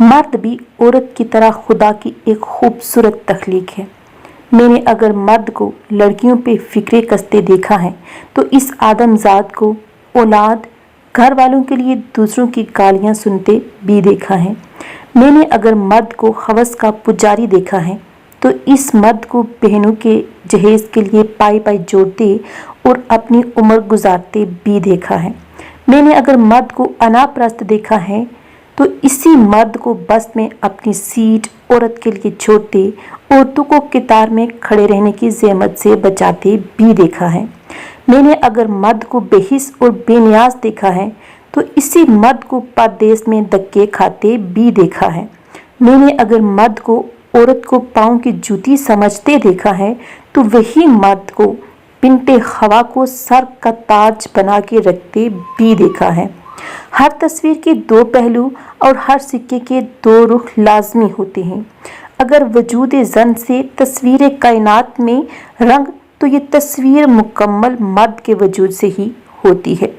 मर्द भी औरत की तरह खुदा की एक खूबसूरत तख्लीक है। मैंने अगर मर्द को लड़कियों पे फिक्रे कसते देखा है तो इस आदमजात को औलाद, घर वालों के लिए दूसरों की गालियां सुनते भी देखा है। मैंने अगर मर्द को हवस का पुजारी देखा है तो इस मर्द को बहनों के जहेज के लिए पाई पाई जोड़ते और अपनी उम्र गुजारते भी देखा है। मैंने अगर मर्द को अनाप्रस्त देखा है तो इसी मर्द को बस में अपनी सीट औरत के लिए छोड़ते, औरतों को कतार में खड़े रहने की ज़हमत से बचाते भी देखा है। मैंने अगर मर्द को बेहिस और बेनियाज देखा है तो इसी मर्द को परदेश में धक्के खाते भी देखा है। मैंने अगर मर्द को औरत को पाँव की जूती समझते देखा है तो वही मर्द को बिन्ते हवा को सर का ताज बना के रखते भी देखा है। हर तस्वीर के दो पहलू और हर सिक्के के दो रुख लाजमी होते हैं। अगर वजूद जन से तस्वीर कायनात में रंग तो ये तस्वीर मुकम्मल मर्द के वजूद से ही होती है।